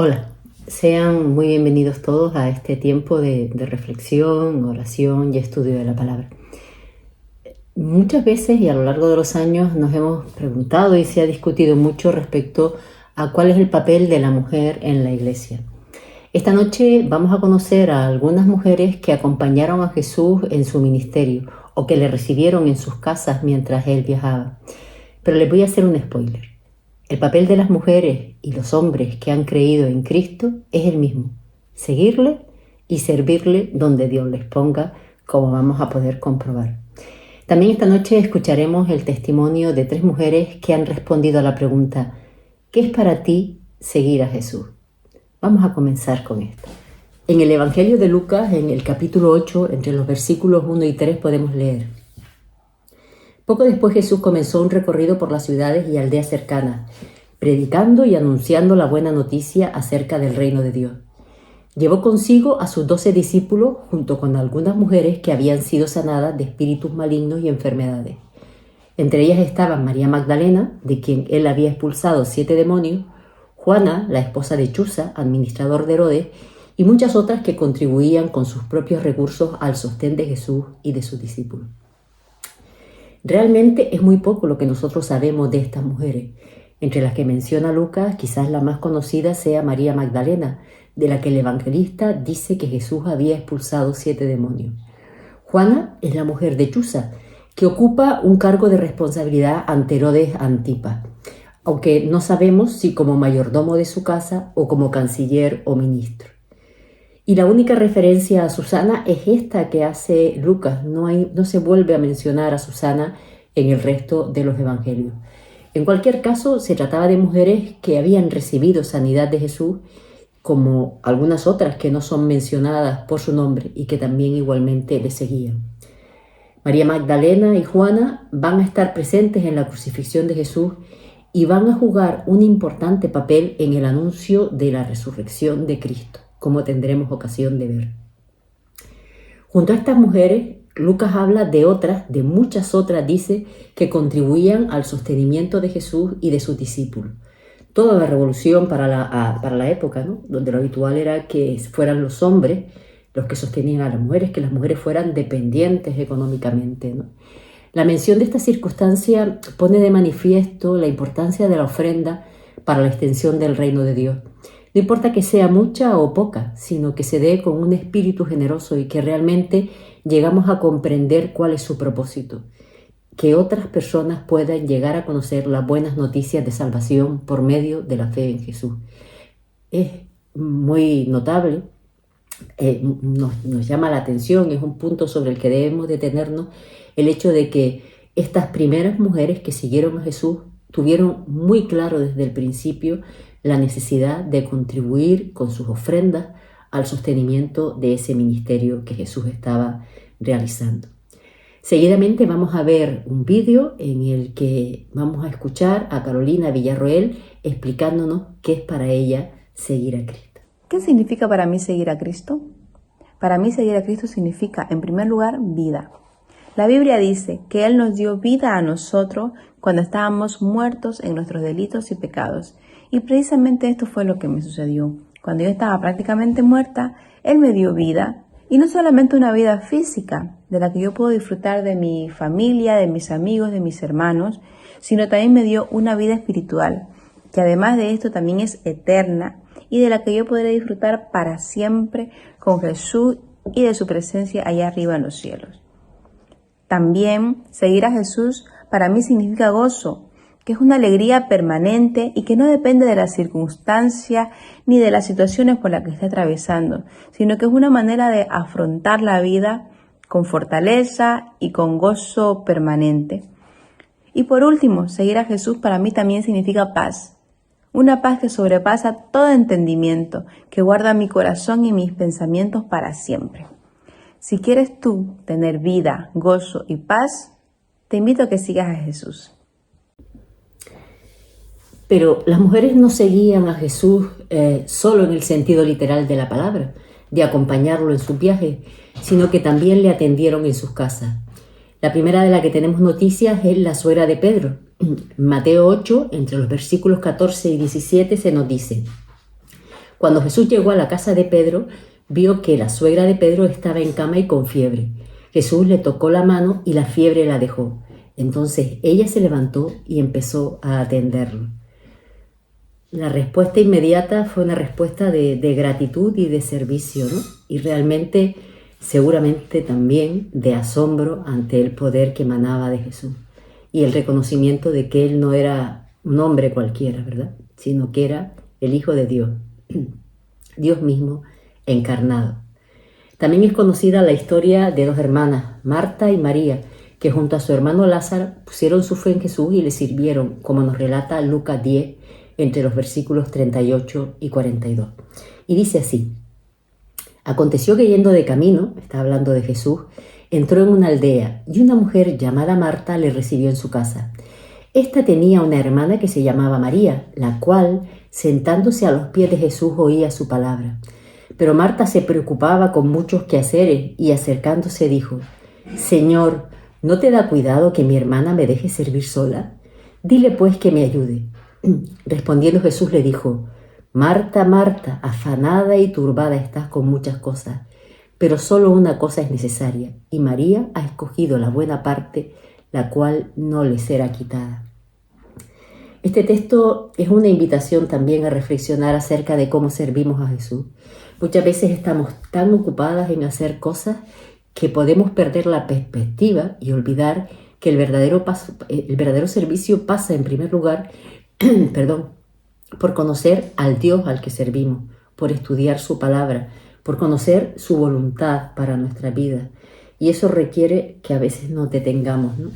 Hola, sean muy bienvenidos todos a este tiempo de reflexión, oración y estudio de la palabra. Muchas veces y a lo largo de los años nos hemos preguntado y se ha discutido mucho respecto a cuál es el papel de la mujer en la iglesia. Esta noche vamos a conocer a algunas mujeres que acompañaron a Jesús en su ministerio o que le recibieron en sus casas mientras él viajaba. Pero les voy a hacer un spoiler. El papel de las mujeres y los hombres que han creído en Cristo es el mismo: seguirle y servirle donde Dios les ponga, como vamos a poder comprobar. También esta noche escucharemos el testimonio de 3 mujeres que han respondido a la pregunta: ¿qué es para ti seguir a Jesús? Vamos a comenzar con esto. En el Evangelio de Lucas, en el capítulo 8, entre los versículos 1 y 3 podemos leer: Poco después Jesús comenzó un recorrido por las ciudades y aldeas cercanas, predicando y anunciando la buena noticia acerca del reino de Dios. Llevó consigo a sus 12 discípulos junto con algunas mujeres que habían sido sanadas de espíritus malignos y enfermedades. Entre ellas estaban María Magdalena, de quien él había expulsado 7 demonios, Juana, la esposa de Chuza, administrador de Herodes, y muchas otras que contribuían con sus propios recursos al sostén de Jesús y de sus discípulos. Realmente es muy poco lo que nosotros sabemos de estas mujeres. Entre las que menciona Lucas, quizás la más conocida sea María Magdalena, de la que el evangelista dice que Jesús había expulsado 7 demonios. Juana es la mujer de Chuza, que ocupa un cargo de responsabilidad ante Herodes Antipas, aunque no sabemos si como mayordomo de su casa o como canciller o ministro. Y la única referencia a Susana es esta que hace Lucas. No se vuelve a mencionar a Susana en el resto de los evangelios. En cualquier caso, se trataba de mujeres que habían recibido sanidad de Jesús, como algunas otras que no son mencionadas por su nombre y que también igualmente le seguían. María Magdalena y Juana van a estar presentes en la crucifixión de Jesús y van a jugar un importante papel en el anuncio de la resurrección de Cristo, como tendremos ocasión de ver. Junto a estas mujeres, Lucas habla de muchas otras, dice, que contribuían al sostenimiento de Jesús y de sus discípulos. Toda la revolución para la época, ¿no? Donde lo habitual era que fueran los hombres los que sostenían a las mujeres, que las mujeres fueran dependientes económicamente, ¿no? La mención de esta circunstancia pone de manifiesto la importancia de la ofrenda para la extensión del reino de Dios. No importa que sea mucha o poca, sino que se dé con un espíritu generoso y que realmente llegamos a comprender cuál es su propósito. Que otras personas puedan llegar a conocer las buenas noticias de salvación por medio de la fe en Jesús. Es muy notable, nos llama la atención, es un punto sobre el que debemos detenernos, el hecho de que estas primeras mujeres que siguieron a Jesús tuvieron muy claro desde el principio la necesidad de contribuir con sus ofrendas al sostenimiento de ese ministerio que Jesús estaba realizando. Seguidamente vamos a ver un vídeo en el que vamos a escuchar a Carolina Villarroel explicándonos qué es para ella seguir a Cristo. ¿Qué significa para mí seguir a Cristo? Para mí seguir a Cristo significa, en primer lugar, vida. La Biblia dice que Él nos dio vida a nosotros cuando estábamos muertos en nuestros delitos y pecados. Y precisamente esto fue lo que me sucedió. Cuando yo estaba prácticamente muerta, Él me dio vida. Y no solamente una vida física, de la que yo puedo disfrutar de mi familia, de mis amigos, de mis hermanos, sino también me dio una vida espiritual, que además de esto también es eterna y de la que yo podré disfrutar para siempre con Jesús y de su presencia allá arriba en los cielos. También seguir a Jesús para mí significa gozo, que es una alegría permanente y que no depende de las circunstancias ni de las situaciones por las que esté atravesando, sino que es una manera de afrontar la vida con fortaleza y con gozo permanente. Y por último, seguir a Jesús para mí también significa paz. Una paz que sobrepasa todo entendimiento, que guarda mi corazón y mis pensamientos para siempre. Si quieres tú tener vida, gozo y paz, te invito a que sigas a Jesús. Pero las mujeres no seguían a Jesús solo en el sentido literal de la palabra, de acompañarlo en sus viajes, sino que también le atendieron en sus casas. La primera de la que tenemos noticias es la suegra de Pedro. Mateo 8, entre los versículos 14 y 17, se nos dice: Cuando Jesús llegó a la casa de Pedro, vio que la suegra de Pedro estaba en cama y con fiebre. Jesús le tocó la mano y la fiebre la dejó. Entonces ella se levantó y empezó a atenderlo. La respuesta inmediata fue una respuesta de gratitud y de servicio, ¿no? Y realmente, seguramente también de asombro ante el poder que emanaba de Jesús y el reconocimiento de que Él no era un hombre cualquiera, ¿verdad? Sino que era el Hijo de Dios, Dios mismo encarnado. También es conocida la historia de dos hermanas, Marta y María, que junto a su hermano Lázaro pusieron su fe en Jesús y le sirvieron, como nos relata Lucas 10, entre los versículos 38 y 42. Y dice así: aconteció que yendo de camino, está hablando de Jesús, entró en una aldea y una mujer llamada Marta le recibió en su casa. Esta tenía una hermana que se llamaba María, la cual, sentándose a los pies de Jesús, oía su palabra. Pero Marta se preocupaba con muchos quehaceres y acercándose dijo: Señor, ¿no te da cuidado que mi hermana me deje servir sola? Dile pues que me ayude. Respondiendo Jesús le dijo: Marta, Marta, afanada y turbada estás con muchas cosas, pero solo una cosa es necesaria, y María ha escogido la buena parte, la cual no le será quitada. Este texto es una invitación también a reflexionar acerca de cómo servimos a Jesús. Muchas veces estamos tan ocupadas en hacer cosas que podemos perder la perspectiva y olvidar que el verdadero servicio pasa en primer lugar por conocer al Dios al que servimos, por estudiar su palabra, por conocer su voluntad para nuestra vida. Y eso requiere que a veces nos detengamos, ¿no?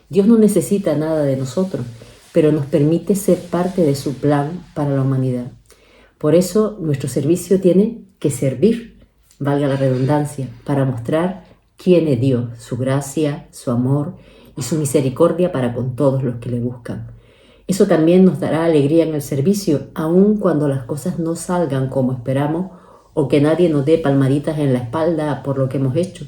Dios no necesita nada de nosotros, pero nos permite ser parte de su plan para la humanidad. Por eso nuestro servicio tiene que servir, valga la redundancia, para mostrar quién es Dios, su gracia, su amor y su misericordia para con todos los que le buscan. Eso también nos dará alegría en el servicio, aun cuando las cosas no salgan como esperamos o que nadie nos dé palmaditas en la espalda por lo que hemos hecho,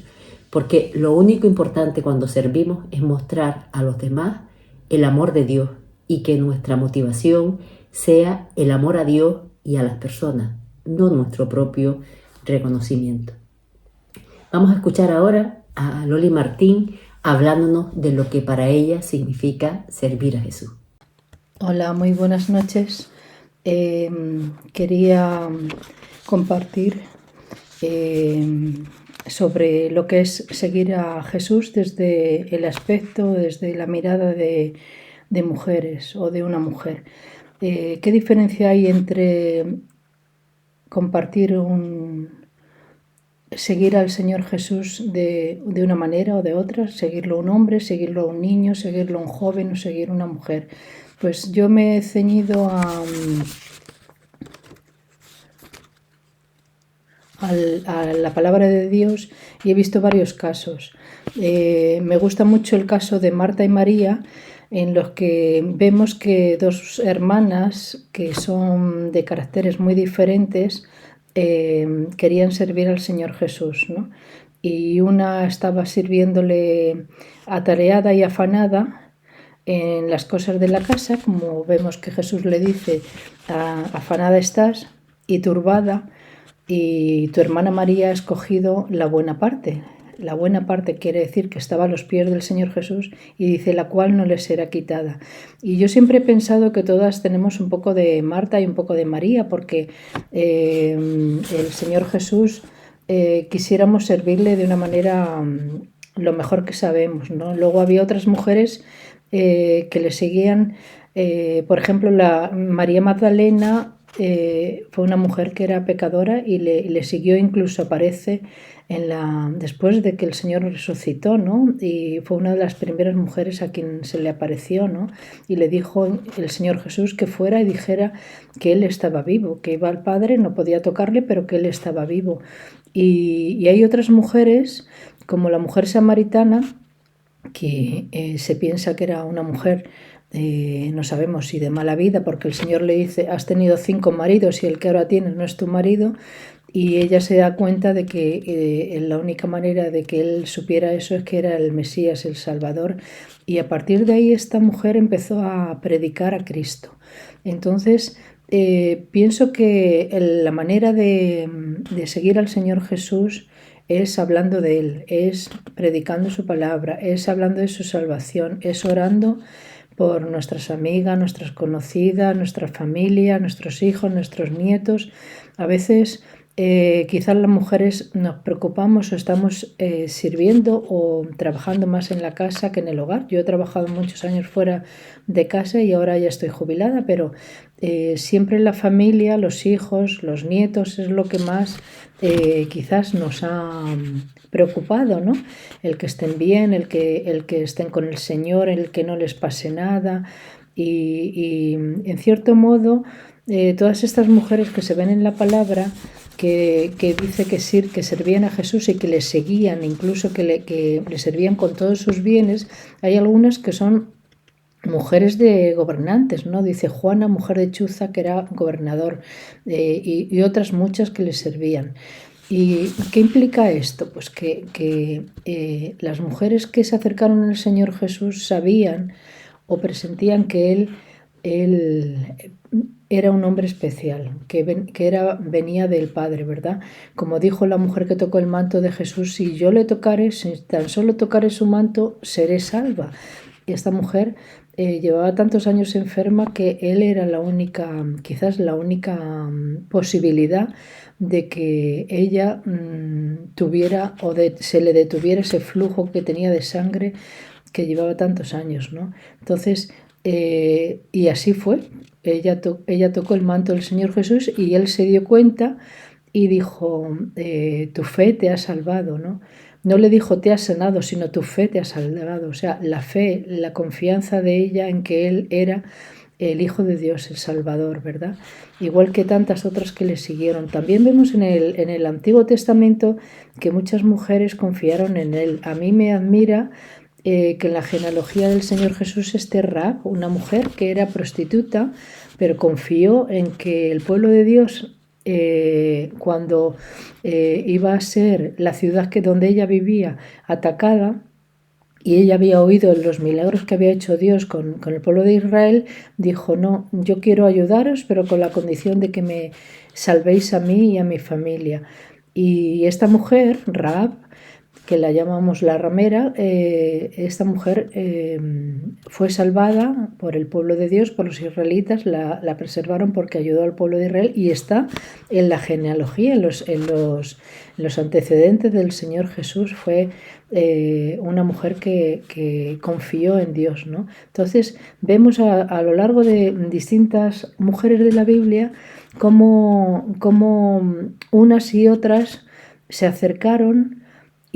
porque lo único importante cuando servimos es mostrar a los demás el amor de Dios y que nuestra motivación sea el amor a Dios y a las personas, no nuestro propio reconocimiento. Vamos a escuchar ahora a Loli Martín hablándonos de lo que para ella significa servir a Jesús. Hola, muy buenas noches. Quería compartir sobre lo que es seguir a Jesús desde el aspecto, desde la mirada de mujeres o de una mujer. ¿Qué diferencia hay entre compartir seguir al Señor Jesús de una manera o de otra, seguirlo a un hombre, seguirlo a un niño, seguirlo a un joven o seguir a una mujer? Pues yo me he ceñido a la palabra de Dios y he visto varios casos. Me gusta mucho el caso de Marta y María, en los que vemos que dos hermanas que son de caracteres muy diferentes querían servir al Señor Jesús, ¿no? Y una estaba sirviéndole atareada y afanada en las cosas de la casa, como vemos que Jesús le dice: afanada estás y turbada, y tu hermana María ha escogido la buena parte. La buena parte quiere decir que estaba a los pies del Señor Jesús, y dice: la cual no le será quitada. Y yo siempre he pensado que todas tenemos un poco de Marta y un poco de María, porque el Señor Jesús quisiéramos servirle de una manera lo mejor que sabemos, ¿no? Luego había otras mujeres que le seguían. Por ejemplo, la María Magdalena fue una mujer que era pecadora y le siguió, incluso aparece después de que el Señor resucitó, ¿no? Y fue una de las primeras mujeres a quien se le apareció, ¿no? Y le dijo el Señor Jesús que fuera y dijera que Él estaba vivo, que iba al Padre, no podía tocarle, pero que Él estaba vivo. Y hay otras mujeres, como la mujer samaritana, que se piensa que era una mujer, no sabemos si de mala vida, porque el Señor le dice: has tenido 5 maridos y el que ahora tienes no es tu marido, y ella se da cuenta de que la única manera de que él supiera eso es que era el Mesías, el Salvador, y a partir de ahí esta mujer empezó a predicar a Cristo. Entonces pienso que la manera de seguir al Señor Jesús es hablando de Él, es predicando su palabra, es hablando de su salvación, es orando por nuestras amigas, nuestras conocidas, nuestra familia, nuestros hijos, nuestros nietos. A veces quizás las mujeres nos preocupamos o estamos sirviendo o trabajando más en la casa que en el hogar. Yo he trabajado muchos años fuera de casa y ahora ya estoy jubilada, pero siempre la familia, los hijos, los nietos es lo que más quizás nos ha preocupado, ¿no? El que estén bien, el que estén con el Señor, el que no les pase nada. Y en cierto modo, todas estas mujeres que se ven en la palabra, que dice que servían a Jesús y que le seguían, incluso que le servían con todos sus bienes, hay algunas que son mujeres de gobernantes, ¿no? Dice Juana, mujer de Chuza, que era gobernador, y otras muchas que le servían. ¿Y qué implica esto? Pues que las mujeres que se acercaron al Señor Jesús sabían o presentían que él era un hombre especial, que venía del Padre, ¿verdad? Como dijo la mujer que tocó el manto de Jesús, si yo le tocare, si tan solo tocare su manto, seré salva. Y esta mujer llevaba tantos años enferma que él era quizás la única posibilidad de que ella tuviera se le detuviera ese flujo que tenía de sangre que llevaba tantos años, ¿no? Entonces, y así fue. Ella tocó el manto del Señor Jesús y él se dio cuenta y dijo, tu fe te ha salvado, ¿no? No le dijo te has sanado, sino tu fe te ha salvado. O sea, la fe, la confianza de ella en que él era el Hijo de Dios, el Salvador, ¿verdad? Igual que tantas otras que le siguieron. También vemos en el Antiguo Testamento que muchas mujeres confiaron en él. A mí me admira que en la genealogía del Señor Jesús esté Rahab, una mujer que era prostituta, pero confió en que el pueblo de Dios, cuando iba a ser la ciudad donde ella vivía atacada, y ella había oído los milagros que había hecho Dios con el pueblo de Israel, dijo, no, yo quiero ayudaros, pero con la condición de que me salvéis a mí y a mi familia. Y esta mujer, Rahab, que la llamamos la ramera, esta mujer fue salvada por el pueblo de Dios, por los israelitas, la preservaron porque ayudó al pueblo de Israel y está en la genealogía, en los antecedentes del Señor Jesús. Fue una mujer que confió en Dios, ¿no? Entonces vemos a lo largo de distintas mujeres de la Biblia cómo unas y otras se acercaron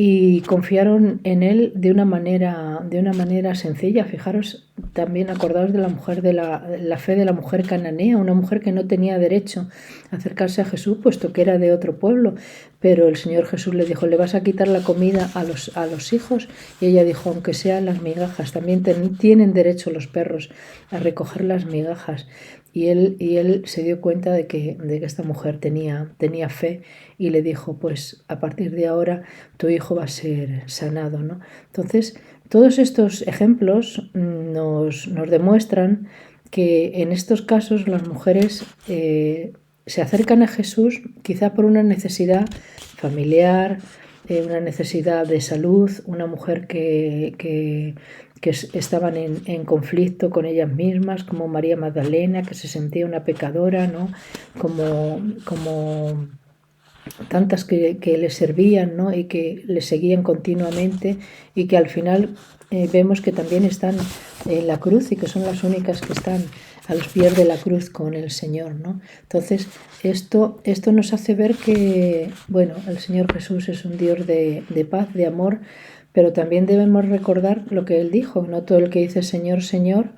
y confiaron en él de una manera sencilla. Fijaros, también acordaos de la mujer de la fe de la mujer cananea, una mujer que no tenía derecho a acercarse a Jesús puesto que era de otro pueblo, pero el Señor Jesús le dijo, ¿le vas a quitar la comida a los hijos? Y ella dijo, aunque sean las migajas, también tienen derecho los perros a recoger las migajas. Y él se dio cuenta de que esta mujer tenía fe y le dijo, pues a partir de ahora tu hijo va a ser sanado, ¿no? Entonces, todos estos ejemplos nos demuestran que en estos casos las mujeres se acercan a Jesús quizá por una necesidad familiar, una necesidad de salud, una mujer que estaban en conflicto con ellas mismas, como María Magdalena, que se sentía una pecadora, ¿no? Como tantas que le servían, ¿no? Y que le seguían continuamente y que al final vemos que también están en la cruz y que son las únicas que están a los pies de la cruz con el Señor, ¿no? Entonces esto nos hace ver que, bueno, el Señor Jesús es un Dios de paz, de amor, pero también debemos recordar lo que Él dijo, no todo el que dice Señor, Señor,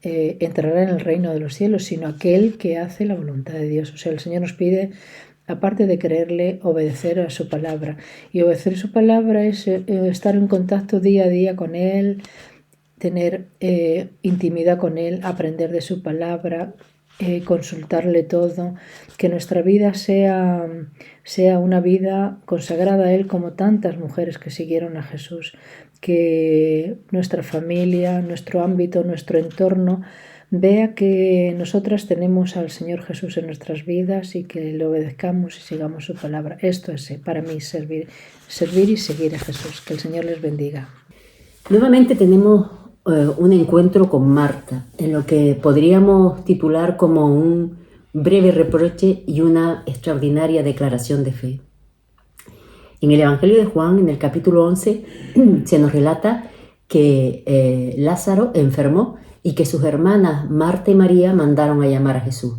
entrará en el reino de los cielos, sino aquel que hace la voluntad de Dios. O sea, el Señor nos pide, aparte de creerle, obedecer a su palabra. Y obedecer su palabra es estar en contacto día a día con Él, tener intimidad con Él, aprender de su palabra, consultarle todo, que nuestra vida sea una vida consagrada a Él como tantas mujeres que siguieron a Jesús, que nuestra familia, nuestro ámbito, nuestro entorno vea que nosotras tenemos al Señor Jesús en nuestras vidas y que le obedezcamos y sigamos su palabra. Esto es para mí servir y seguir a Jesús. Que el Señor les bendiga. Nuevamente tenemos un encuentro con Marta, en lo que podríamos titular como un breve reproche y una extraordinaria declaración de fe. En el Evangelio de Juan, en el capítulo 11, se nos relata que Lázaro enfermó y que sus hermanas Marta y María mandaron a llamar a Jesús.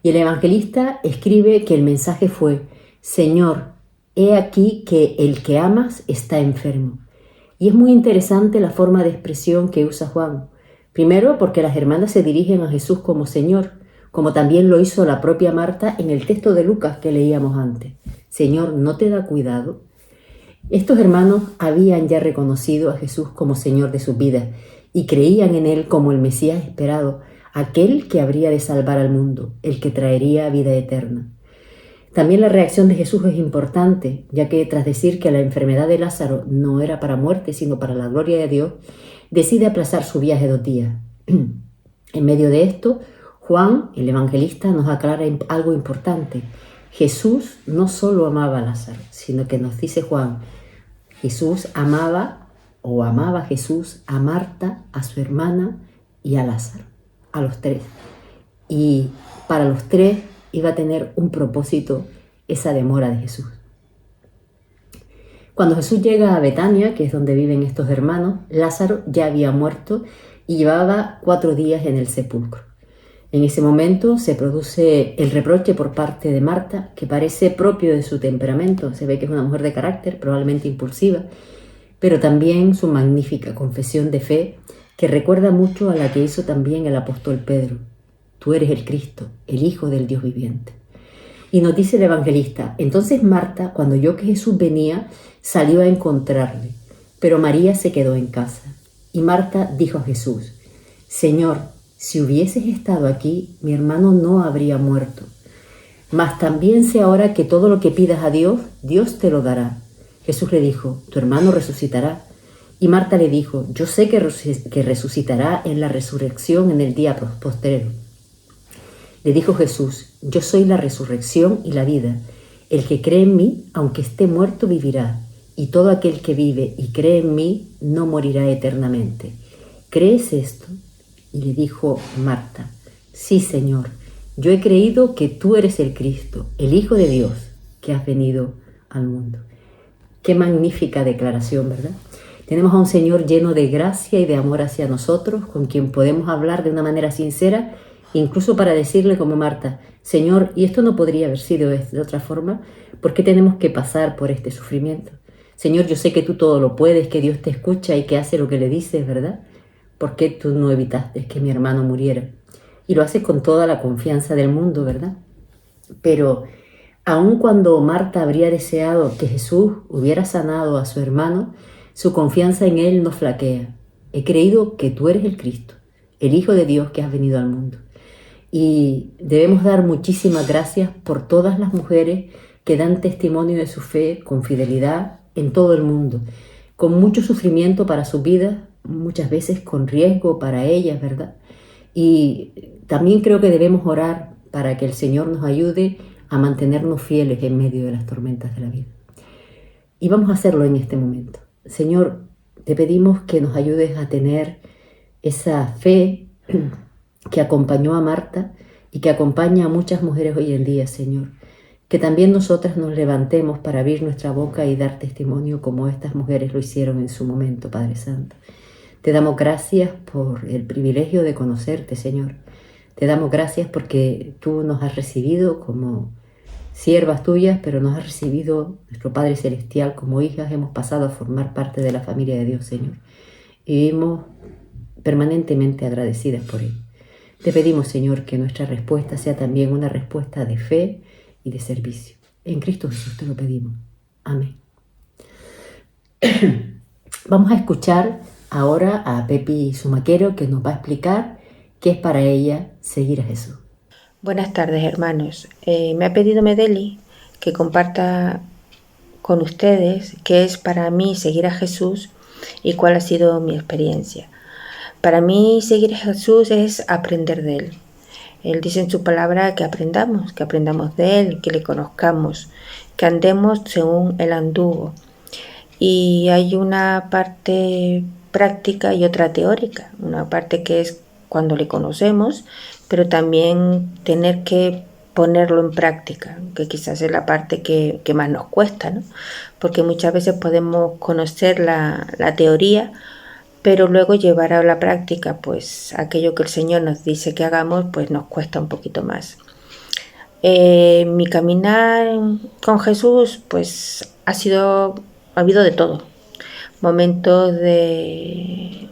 Y el evangelista escribe que el mensaje fue: Señor, he aquí que el que amas está enfermo. Y es muy interesante la forma de expresión que usa Juan. Primero, porque las hermanas se dirigen a Jesús como Señor, como también lo hizo la propia Marta en el texto de Lucas que leíamos antes. Señor, ¿no te da cuidado? Estos hermanos habían ya reconocido a Jesús como Señor de sus vidas y creían en Él como el Mesías esperado, aquel que habría de salvar al mundo, el que traería vida eterna. También la reacción de Jesús es importante, ya que tras decir que la enfermedad de Lázaro no era para muerte, sino para la gloria de Dios, decide aplazar su viaje 2 días. En medio de esto, Juan, el evangelista, nos aclara algo importante. Jesús no solo amaba a Lázaro, sino que nos dice Juan, Jesús amaba Jesús a Marta, a su hermana y a Lázaro, a los 3. Y para los 3 iba a tener un propósito esa demora de Jesús. Cuando Jesús llega a Betania, que es donde viven estos hermanos, Lázaro ya había muerto y llevaba 4 días en el sepulcro. En ese momento se produce el reproche por parte de Marta, que parece propio de su temperamento. Se ve que es una mujer de carácter, probablemente impulsiva, pero también su magnífica confesión de fe, que recuerda mucho a la que hizo también el apóstol Pedro. Tú eres el Cristo, el Hijo del Dios viviente. Y nos dice el evangelista, entonces Marta, cuando oyó que Jesús venía, salió a encontrarle, pero María se quedó en casa. Y Marta dijo a Jesús, Señor, si hubieses estado aquí, mi hermano no habría muerto. Mas también sé ahora que todo lo que pidas a Dios, Dios te lo dará. Jesús le dijo, tu hermano resucitará. Y Marta le dijo, yo sé que resucitará en la resurrección en el día postrero. Le dijo Jesús, yo soy la resurrección y la vida. El que cree en mí, aunque esté muerto, vivirá. Y todo aquel que vive y cree en mí, no morirá eternamente. ¿Crees esto? Y le dijo Marta, sí, Señor, yo he creído que tú eres el Cristo, el Hijo de Dios, que has venido al mundo. Qué magnífica declaración, ¿verdad? Tenemos a un Señor lleno de gracia y de amor hacia nosotros, con quien podemos hablar de una manera sincera, incluso para decirle como Marta, Señor, ¿y esto no podría haber sido de otra forma? ¿Por qué tenemos que pasar por este sufrimiento? Señor, yo sé que tú todo lo puedes, que Dios te escucha y que hace lo que le dices, ¿verdad? ¿Por qué tú no evitaste que mi hermano muriera? Y lo haces con toda la confianza del mundo, ¿verdad? Pero aun cuando Marta habría deseado que Jesús hubiera sanado a su hermano, su confianza en él no flaquea. He creído que tú eres el Cristo, el Hijo de Dios que has venido al mundo. Y debemos dar muchísimas gracias por todas las mujeres que dan testimonio de su fe con fidelidad en todo el mundo, con mucho sufrimiento para su vida, muchas veces con riesgo para ellas, ¿verdad? Y también creo que debemos orar para que el Señor nos ayude a mantenernos fieles en medio de las tormentas de la vida. Y vamos a hacerlo en este momento. Señor, te pedimos que nos ayudes a tener esa fe que acompañó a Marta y que acompaña a muchas mujeres hoy en día, Señor. Que también nosotras nos levantemos para abrir nuestra boca y dar testimonio como estas mujeres lo hicieron en su momento, Padre Santo. Te damos gracias por el privilegio de conocerte, Señor. Te damos gracias porque tú nos has recibido como siervas tuyas, pero nos has recibido nuestro Padre Celestial como hijas. Hemos pasado a formar parte de la familia de Dios, Señor. Y vivimos permanentemente agradecidas por él. Te pedimos, Señor, que nuestra respuesta sea también una respuesta de fe y de servicio. En Cristo Jesús te lo pedimos. Amén. Vamos a escuchar ahora a Pepi Sumaquero, que nos va a explicar qué es para ella seguir a Jesús. Buenas tardes, hermanos. Me ha pedido Medeli que comparta con ustedes qué es para mí seguir a Jesús y cuál ha sido mi experiencia. Para mí seguir a Jesús es aprender de Él. Él dice en su palabra que aprendamos de Él, que le conozcamos, que andemos según Él anduvo. Y hay una parte práctica y otra teórica, una parte que es cuando le conocemos, pero también tener que ponerlo en práctica, que quizás es la parte que más nos cuesta, ¿no? Porque muchas veces podemos conocer la teoría, pero luego llevar a la práctica, pues aquello que el Señor nos dice que hagamos, pues nos cuesta un poquito más. Mi caminar con Jesús, pues ha habido de todo. Momentos que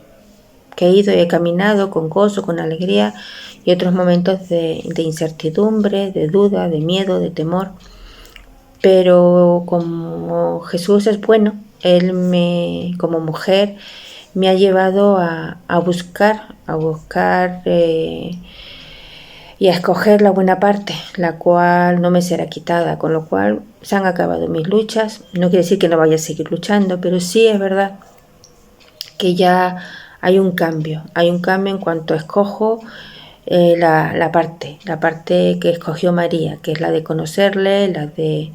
he ido y he caminado con gozo, con alegría, y otros momentos de incertidumbre, de duda, de miedo, de temor. Pero como Jesús es bueno, Él como mujer me ha llevado a buscar y a escoger la buena parte, la cual no me será quitada, con lo cual se han acabado mis luchas. No quiere decir que no vaya a seguir luchando, pero sí es verdad que ya hay un cambio en cuanto escojo la parte que escogió María, que es la de conocerle, la de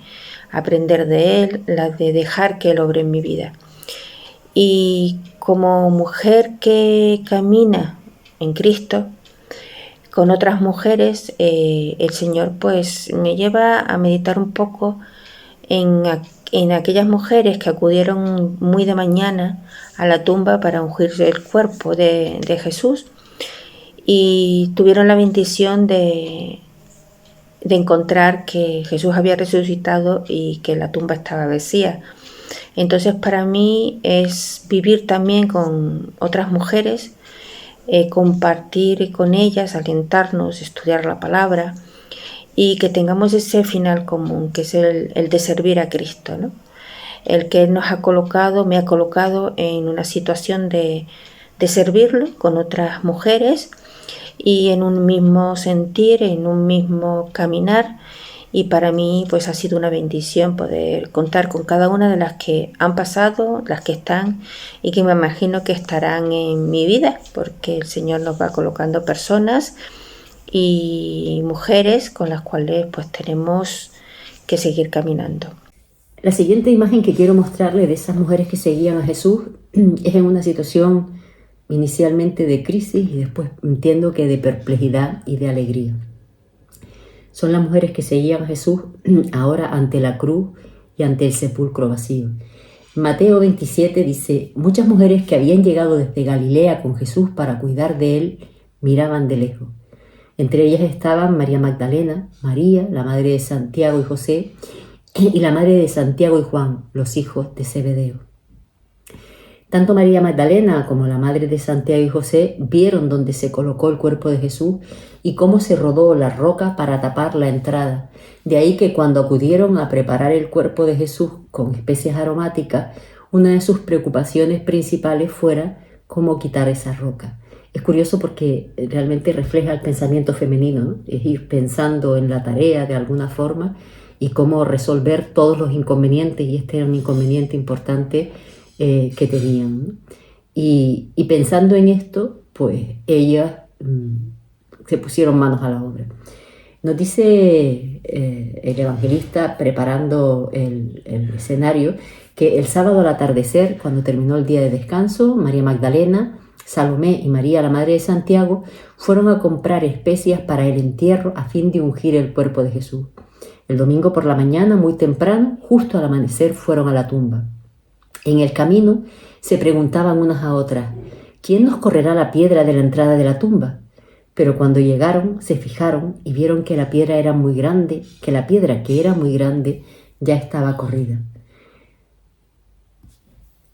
aprender de Él, la de dejar que Él obre en mi vida. Y como mujer que camina en Cristo, con otras mujeres, el Señor pues me lleva a meditar un poco en aquellas mujeres que acudieron muy de mañana a la tumba para ungirse el cuerpo de Jesús y tuvieron la bendición de encontrar que Jesús había resucitado y que la tumba estaba vacía. Entonces para mí es vivir también con otras mujeres, compartir con ellas, alentarnos, estudiar la palabra y que tengamos ese final común, que es el de servir a Cristo, ¿no? El que Él me ha colocado en una situación de servirlo con otras mujeres y en un mismo sentir, en un mismo caminar. Y para mí pues ha sido una bendición poder contar con cada una de las que han pasado, las que están y que me imagino que estarán en mi vida, porque el Señor nos va colocando personas y mujeres con las cuales pues tenemos que seguir caminando. La siguiente imagen que quiero mostrarle de esas mujeres que seguían a Jesús es en una situación inicialmente de crisis y después entiendo que de perplejidad y de alegría. Son las mujeres que seguían a Jesús ahora ante la cruz y ante el sepulcro vacío. Mateo 27 dice: muchas mujeres que habían llegado desde Galilea con Jesús para cuidar de él miraban de lejos. Entre ellas estaban María Magdalena, María, la madre de Santiago y José, y la madre de Santiago y Juan, los hijos de Zebedeo. Tanto María Magdalena como la madre de Santiago y José vieron dónde se colocó el cuerpo de Jesús y cómo se rodó la roca para tapar la entrada. De ahí que cuando acudieron a preparar el cuerpo de Jesús con especias aromáticas, una de sus preocupaciones principales fuera cómo quitar esa roca. Es curioso porque realmente refleja el pensamiento femenino, ¿no? Es ir pensando en la tarea de alguna forma y cómo resolver todos los inconvenientes, y este era un inconveniente importante que tenían, ¿no? Y pensando en esto, pues ellas se pusieron manos a la obra. Nos dice el evangelista, preparando el escenario, que el sábado al atardecer, cuando terminó el día de descanso, María Magdalena, Salomé y María, la madre de Santiago, fueron a comprar especias para el entierro a fin de ungir el cuerpo de Jesús. El domingo por la mañana, muy temprano, justo al amanecer, fueron a la tumba. En el camino se preguntaban unas a otras: ¿quién nos correrá la piedra de la entrada de la tumba? Pero cuando llegaron, se fijaron y vieron que la piedra que era muy grande, ya estaba corrida.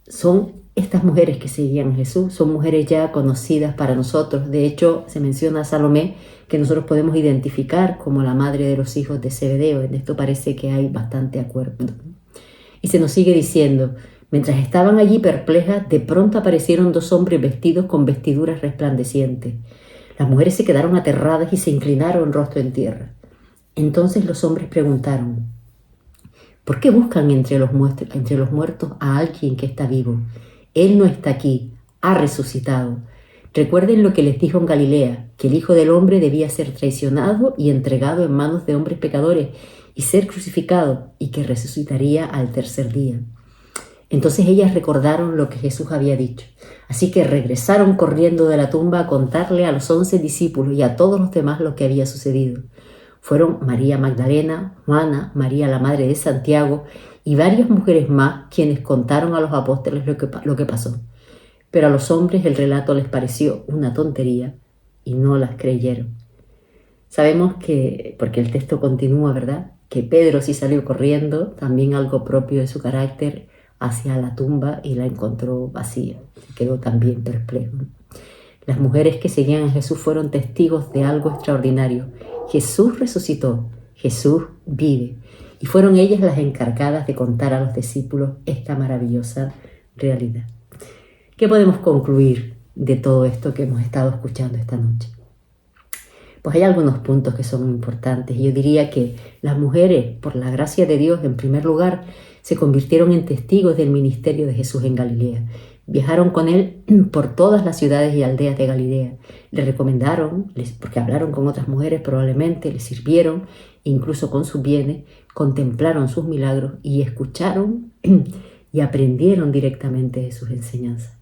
Son estas mujeres que seguían a Jesús, son mujeres ya conocidas para nosotros. De hecho, se menciona a Salomé, que nosotros podemos identificar como la madre de los hijos de Zebedeo. En esto parece que hay bastante acuerdo. Y se nos sigue diciendo: mientras estaban allí perplejas, de pronto aparecieron dos hombres vestidos con vestiduras resplandecientes. Las mujeres se quedaron aterradas y se inclinaron rostro en tierra. Entonces los hombres preguntaron: ¿por qué buscan entre los muertos a alguien que está vivo? Él no está aquí, ha resucitado. Recuerden lo que les dijo en Galilea, que el Hijo del Hombre debía ser traicionado y entregado en manos de hombres pecadores y ser crucificado, y que resucitaría al tercer día. Entonces ellas recordaron lo que Jesús había dicho. Así que regresaron corriendo de la tumba a contarle a los 11 discípulos y a todos los demás lo que había sucedido. Fueron María Magdalena, Juana, María la madre de Santiago y varias mujeres más quienes contaron a los apóstoles lo que pasó. Pero a los hombres el relato les pareció una tontería y no las creyeron. Sabemos que, porque el texto continúa, ¿verdad?, que Pedro sí salió corriendo, también algo propio de su carácter, hacia la tumba y la encontró vacía. Quedó también perplejo. Las mujeres que seguían a Jesús fueron testigos de algo extraordinario. Jesús resucitó, Jesús vive. Y fueron ellas las encargadas de contar a los discípulos esta maravillosa realidad. ¿Qué podemos concluir de todo esto que hemos estado escuchando esta noche? Pues hay algunos puntos que son importantes. Yo diría que las mujeres, por la gracia de Dios, en primer lugar, se convirtieron en testigos del ministerio de Jesús en Galilea. Viajaron con él por todas las ciudades y aldeas de Galilea. Le recomendaron, porque hablaron con otras mujeres probablemente, le sirvieron, incluso con sus bienes, contemplaron sus milagros y escucharon y aprendieron directamente de sus enseñanzas.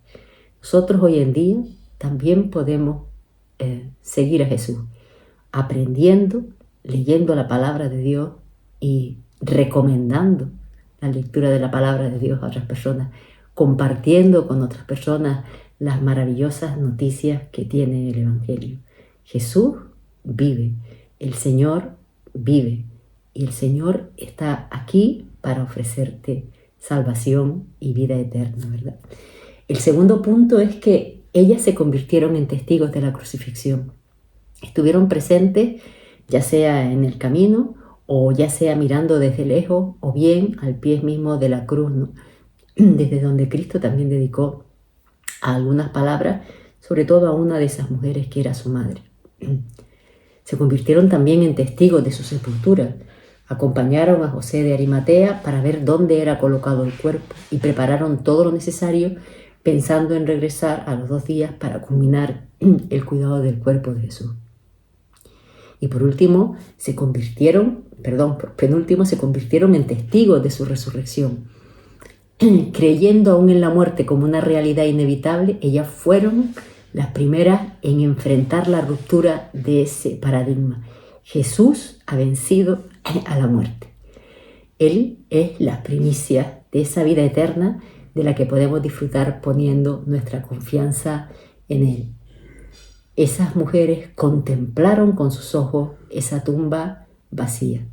Nosotros hoy en día también podemos seguir a Jesús, aprendiendo, leyendo la palabra de Dios y recomendando la lectura de la palabra de Dios a otras personas, compartiendo con otras personas las maravillosas noticias que tiene el Evangelio. Jesús vive, el Señor vive y el Señor está aquí para ofrecerte salvación y vida eterna, ¿verdad? El segundo punto es que ellas se convirtieron en testigos de la crucifixión. Estuvieron presentes ya sea en el camino o ya sea mirando desde lejos o bien al pie mismo de la cruz, ¿no?, desde donde Cristo también dedicó algunas palabras, sobre todo a una de esas mujeres que era su madre. Se convirtieron también en testigos de su sepultura. Acompañaron a José de Arimatea para ver dónde era colocado el cuerpo y prepararon todo lo necesario pensando en regresar a los 2 días para culminar el cuidado del cuerpo de Jesús. Y por penúltimo, se convirtieron en testigos de su resurrección. Creyendo aún en la muerte como una realidad inevitable, ellas fueron las primeras en enfrentar la ruptura de ese paradigma. Jesús ha vencido a la muerte. Él es la primicia de esa vida eterna de la que podemos disfrutar poniendo nuestra confianza en Él. Esas mujeres contemplaron con sus ojos esa tumba vacía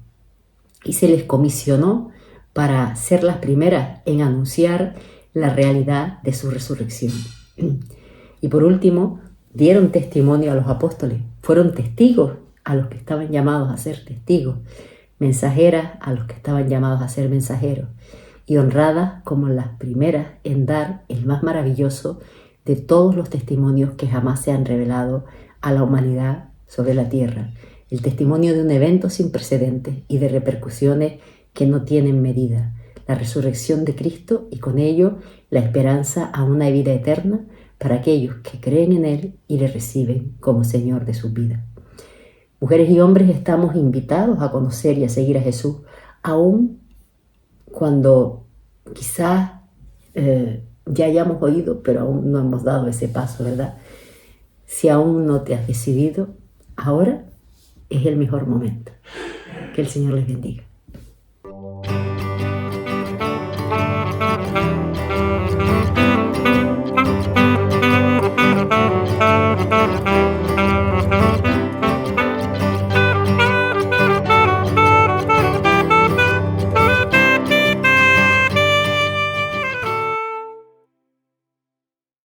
y se les comisionó para ser las primeras en anunciar la realidad de su resurrección. Y por último, dieron testimonio a los apóstoles, fueron testigos a los que estaban llamados a ser testigos, mensajeras a los que estaban llamados a ser mensajeros, y honradas como las primeras en dar el más maravilloso de todos los testimonios que jamás se han revelado a la humanidad sobre la tierra, el testimonio de un evento sin precedentes y de repercusiones que no tienen medida, la resurrección de Cristo y con ello la esperanza a una vida eterna para aquellos que creen en Él y le reciben como Señor de sus vidas. Mujeres y hombres estamos invitados a conocer y a seguir a Jesús, aun cuando quizás ya hayamos oído, pero aún no hemos dado ese paso, ¿verdad? Si aún no te has decidido, ahora es el mejor momento. Que el Señor les bendiga.